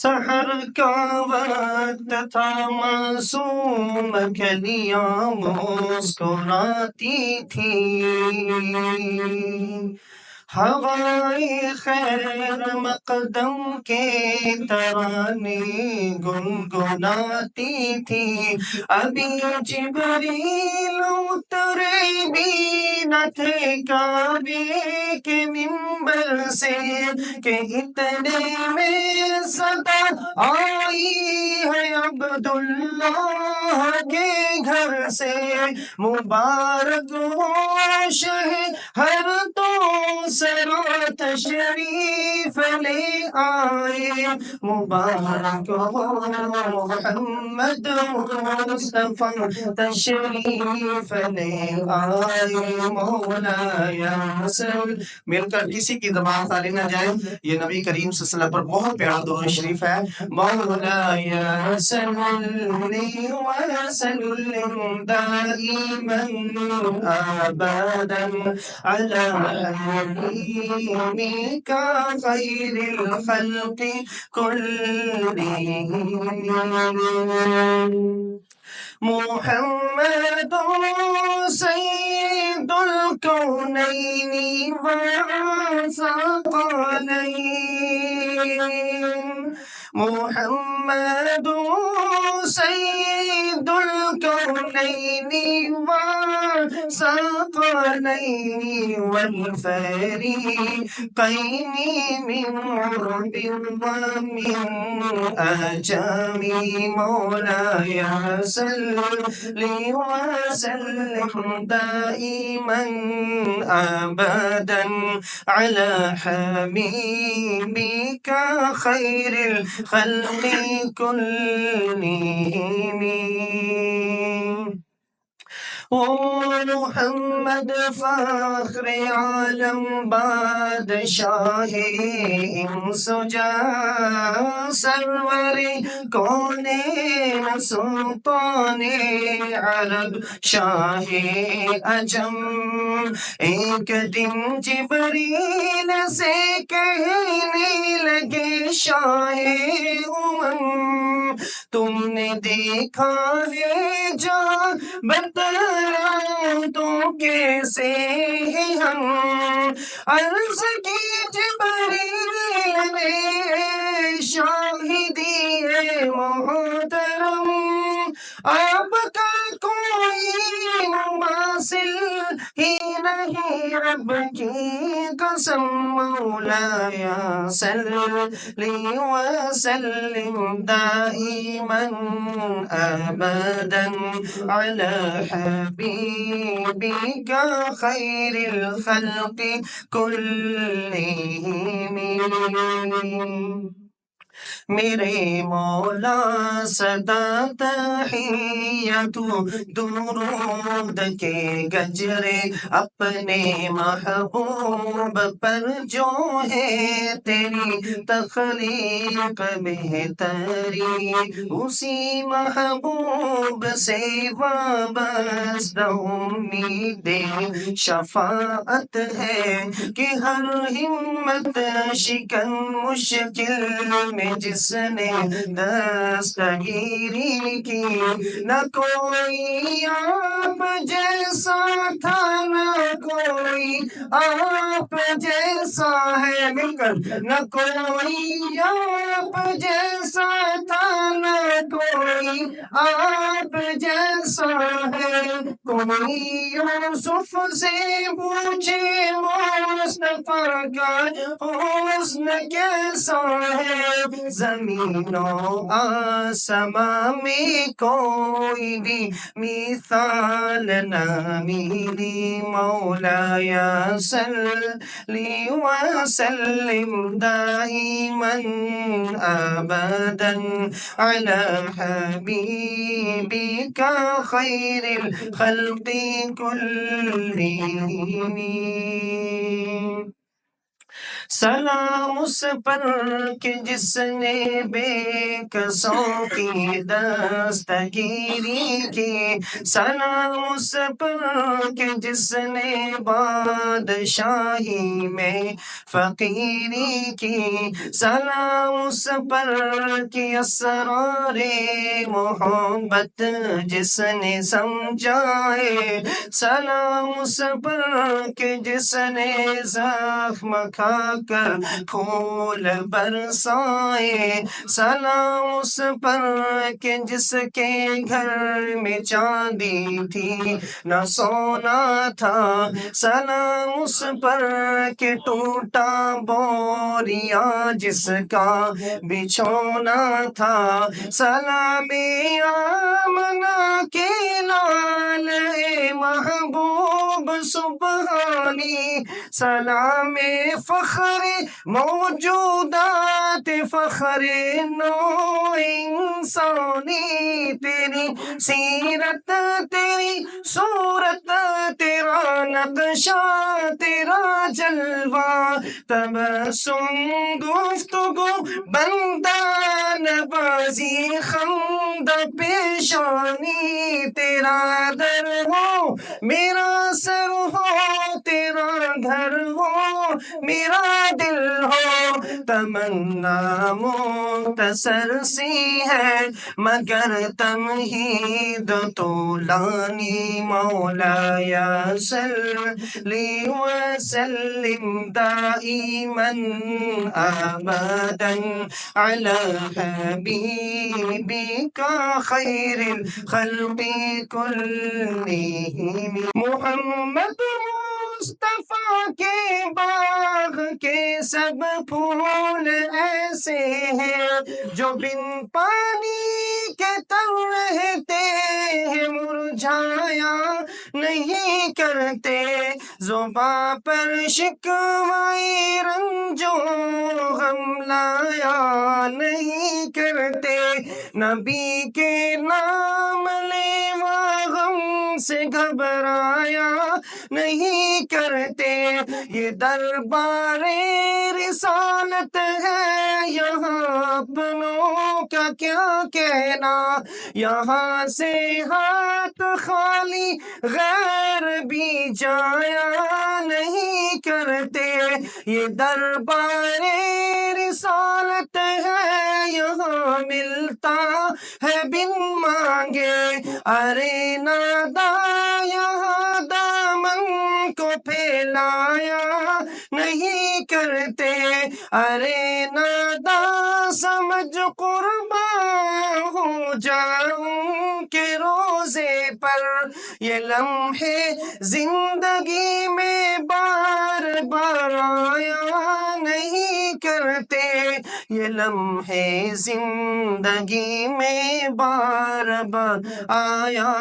سحر کا وقت تھا، معصوم کلیاں مسکراتی تھی، ہوائے خیر مقدم کے ترانے گنگناتی تھی۔ ابھی جبریل اترے بھی نہ تھے کعبے کے منبر سے کہ اتنے میں صدا آئی ہے عبداللہ کے گھر سے۔ مبارک ہو شہر تو سرا تشریف لے آئے، مبارک ہو محمد مصطفیٰ تشریف لے آئے، مولایا صل۔ مل کر کسی کی زبان خالی نہ جائے، یہ نبی کریم صلی اللہ علیہ وسلم پر بہت پیارا درود شریف ہے۔ مولایا صل وسلم دائما ابدا على حبيبك خير الخلق كلهم، محمد سيد الكونين والثقلين، محمد سيد الكونين والثقلين والفريقين من عرب ومن أجم، مولاي صل وسلم دائما أبدا على حبيبك خير الخلق كلهم، محمد فخر عالم بادشاہ انس و جاں، سرور کونین سلطان عرب شاہ عجم، ایک دن جبریل سے کہنے لگے شاہ امم، تم نے دیکھا ہے جہاں بتلاؤں تو کیسے ہیں ہم، عرض کی جبریل نے شاہدی ہے محترم، آپ کا کوئی مماثل ہی نہیں رب کی قسم، مولایا صل وسلم دائما ابدا على حبيبك خير الخلق كلهم، میرے مولا سدا تحیت درود کے گجرے اپنے محبوب پر جو ہے تیری تخلیق بہتری، اسی محبوب سے وابستہ امید شفاعت ہے کہ ہر ہمت شکن مشکل میں جس نے دستگیری کی، نہ کوئی آپ جیسا تھا نہ کوئی آپ جیسا ہے، مل کر نہ کوئی آپ جیسا تھا نہ کوئی آپ جیسا ہے، کوئی یوسف سے پوچھے مصطفیٰ کا حسن کیسا ہے، زمین و آسماں میں کوئی بھی مثال نہ ملی، مولایا صل وسلم دائما ابدا على حبيبك خير الخلق كلهم، سلام اس پر کہ جس نے بے کسوں کی دستگیری کی، سلام اس پر کہ جس نے بادشاہی میں فقیری کی، سلام اس پر کہ اسرار محبت جس نے سمجھائے، سلام اس پر کہ جس نے زخم کھا کر پھول برسائے، سلام اس پر کہ جس کے گھر میں چاندی تھی نہ سونا تھا، سلام اس پر کہ ٹوٹا بوریا جس کا بچھونا تھا، سلام آمنہ کے لال محبوب سبحانی، سلام فخر موجودات فخر نو انسانی، تیری سیرت تیری صورت تیرا نقشہ تیرا جلوہ، تبسم گفتگو بندہ نوازی خندہ پیشانی، تیرا در ہو میرا سر ہو تیرا گھر ہو میرا دل ہو، تمنا مختصر سی ہے مگر تمہید طولانی، مولایا صلی وسلم دائما ابدا علی حبیبک خیر الخلق کلہم، محمد مصطفیٰ کے باغ کے سب پھول ایسے ہیں جو بن پانی کے تر رہتے ہیں، مرجھایا نہیں کرتے، زباں پر شکوائے رنج و غم لایا نہیں کرتے، نبی کے نام لیوا غم سے گھبرایا نہیں کرتے، یہ دربار رسالت ہے یہاں اپنوں کا کیا کہنا، یہاں سے ہاتھ خالی غیر بھی جایا نہیں کرتے، یہ دربار رسالت ہے یہاں ملتا ہے بن مانگے، ارے نادا یہاں دامن کو پھیلایا نہیں کرتے، ارے نادا سمجھ قربان ہو جاؤں کہ روزے پر یہ لمحے زندگی میں بار بار آیا نہیں کرتے، یہ لمحے زندگی میں بار بار آیا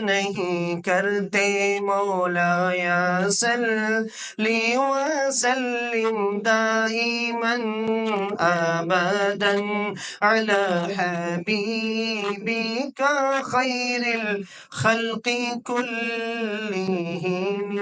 نہیں کرتے، مولایا صلی وسلم دائما ابدا علی حبیبک خیر الخلق کلہم۔